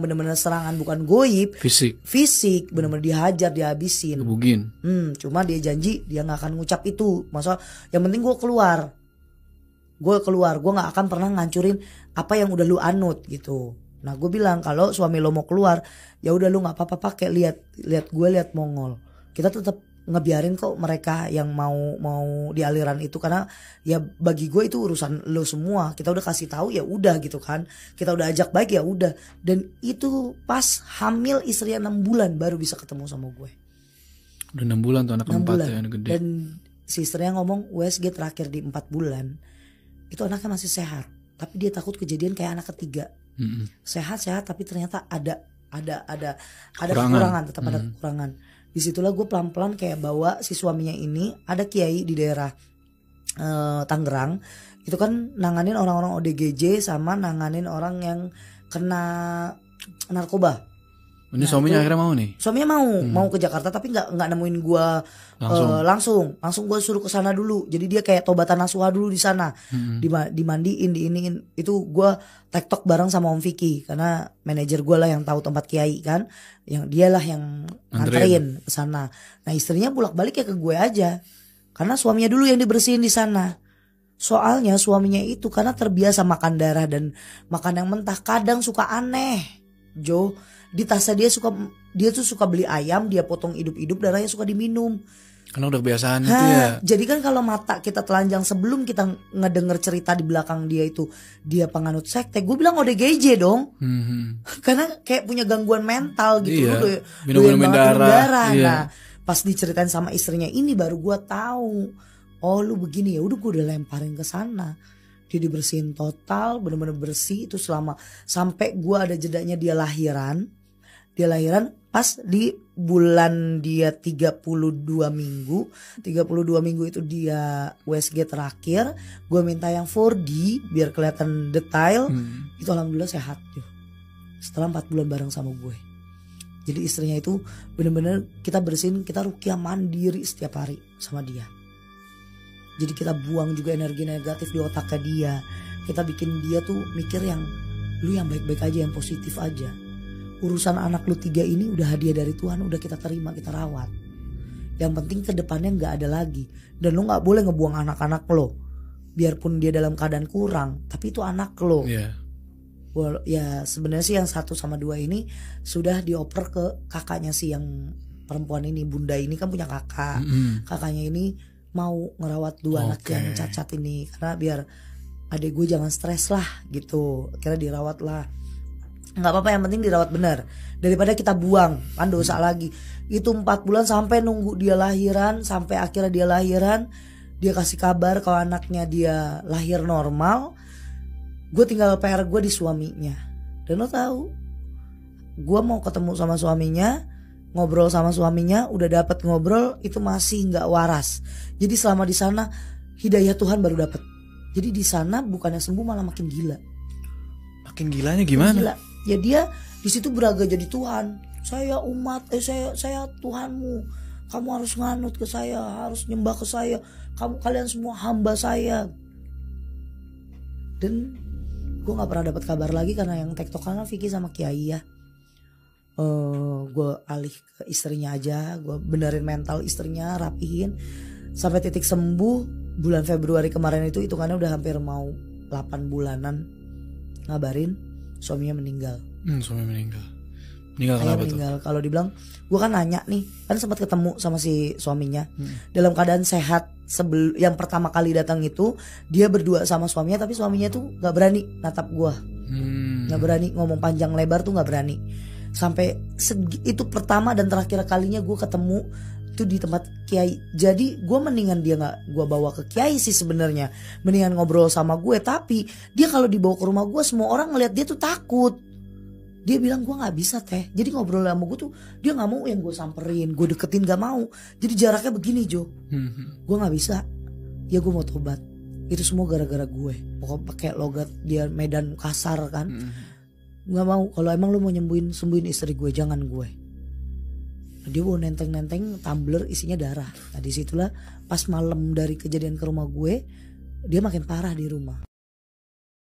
bener-bener serangan bukan goib, fisik bener-bener dihajar, dihabisin, gebugin. Cuma dia janji dia nggak akan ngucap itu. Masa yang penting gue keluar, gue nggak akan pernah ngancurin apa yang udah lu anut gitu. Nah gue bilang kalau suami lo mau keluar, ya udah lu nggak apa-apa, pakai lihat gue lihat Mongol. Kita tetap ngebiarin kok mereka yang mau di aliran itu, karena ya bagi gue itu urusan lo semua. Kita udah kasih tahu ya udah gitu kan, kita udah ajak baik ya udah. Dan itu pas hamil istrinya 6 bulan baru bisa ketemu sama gue. Udah 6 bulan tuh anak keempat ya, anak gede. Dan si istrinya ngomong USG terakhir di 4 bulan itu anaknya masih sehat, tapi dia takut kejadian kayak anak ketiga. Sehat tapi ternyata ada kekurangan, tetap ada kekurangan. Disitulah gue pelan-pelan kayak bawa si suaminya ini, ada kiai di daerah Tangerang, itu kan nanganin orang-orang ODGJ sama nanganin orang yang kena narkoba. Ini suaminya akhirnya mau nih? Suaminya mau ke Jakarta, tapi nggak nemuin gue langsung gue suruh ke sana dulu. Jadi dia kayak tobatan nasuha dulu di sana, dimandiin, diiniin. Itu gue tektok bareng sama Om Vicky, karena manajer gue lah yang tahu tempat kiai kan, yang dialah yang nganterin ke sana. Nah istrinya bolak-balik ya ke gue aja, karena suaminya dulu yang dibersihin di sana. Soalnya suaminya itu karena terbiasa makan darah dan makan yang mentah, kadang suka aneh, Jo. Di tasnya dia tuh suka beli ayam, dia potong hidup-hidup, darahnya suka diminum. Karena udah kebiasaan itu ya. Jadi kan kalau mata kita telanjang sebelum kita ngedenger cerita di belakang dia itu dia penganut sekte, gue bilang ODGJ dong. Karena kayak punya gangguan mental gitu. Iya. Minum darah. Iya. Nah pas diceritain sama istrinya ini baru gue tahu. Oh lu begini, ya udah gue udah lemparin ke sana. Dia dibersihin total, bener-bener bersih itu selama sampai gue ada jedanya dia lahiran. Dia lahiran pas di bulan dia 32 minggu. 32 minggu itu dia USG terakhir. Gue minta yang 4D biar kelihatan detail. Itu alhamdulillah sehat tuh. Setelah 4 bulan bareng sama gue. Jadi istrinya itu bener-bener kita bersihin, kita ruqyah mandiri setiap hari sama dia. Jadi kita buang juga energi negatif di otaknya dia. Kita bikin dia tuh mikir yang lu yang baik-baik aja, yang positif aja. Urusan anak lu 3 ini udah hadiah dari Tuhan, udah kita terima, kita rawat. Yang penting ke depannya gak ada lagi. Dan lu gak boleh ngebuang anak-anak lo. Biarpun dia dalam keadaan kurang, tapi itu anak lo. Ya sebenarnya sih yang 1 sama 2 ini sudah dioper ke kakaknya sih, yang perempuan ini, bunda ini kan punya kakak. Kakaknya ini mau ngerawat 2 anak yang cacat ini, karena biar adek gue jangan stres lah gitu. Kira dirawat lah. Nggak apa-apa, yang penting dirawat benar daripada kita buang, kan dosa lagi. Itu 4 bulan sampai nunggu dia lahiran, sampai akhirnya dia lahiran, dia kasih kabar kalau anaknya dia lahir normal. Gue tinggal PR gue di suaminya. Dan lo tahu, gue mau ketemu sama suaminya, ngobrol sama suaminya, udah dapet ngobrol itu masih nggak waras. Jadi selama di sana hidayah Tuhan baru dapet. Jadi di sana bukannya sembuh malah makin gila. Makin gilanya gimana? Gila. Ya dia di situ beraga jadi Tuhan. Saya umat, saya Tuhanmu. Kamu harus nganut ke saya, harus nyembah ke saya. Kalian semua hamba saya. Dan gue nggak pernah dapat kabar lagi karena yang tektokan Vicky sama Kiai ya. Gue alih ke istrinya aja, gue benerin mental istrinya, rapihin sampai titik sembuh. Bulan Februari kemarin itu hitungannya udah hampir mau 8 bulanan, ngabarin suaminya meninggal. Suami meninggal kenapa tuh? Kalau dibilang, gue kan nanya nih, kan sempat ketemu sama si suaminya dalam keadaan sehat. Sebelum yang pertama kali datang itu dia berdua sama suaminya, tapi suaminya tuh nggak berani natap gue, nggak berani ngomong panjang lebar tuh nggak berani. Sampai itu pertama dan terakhir kalinya gue ketemu itu di tempat Kiai. Jadi gue mendingan dia nggak gue bawa ke Kiai sih sebenarnya, mendingan ngobrol sama gue. Tapi dia kalau dibawa ke rumah gue, semua orang ngeliat dia tuh takut. Dia bilang gue nggak bisa teh. Jadi ngobrol sama gue tuh dia nggak mau yang gue samperin, gue deketin, nggak mau. Jadi jaraknya begini Jo. Gue nggak bisa. Ya gue mau tobat. Itu semua gara-gara gue. Pokoknya pakai logat dia Medan kasar kan. Nggak mau. Kalau emang lu mau sembuhin istri gue, jangan gue. Dia bawa nenteng-nenteng tumbler isinya darah. Nah disitulah pas malam dari kejadian ke rumah gue, dia makin parah di rumah.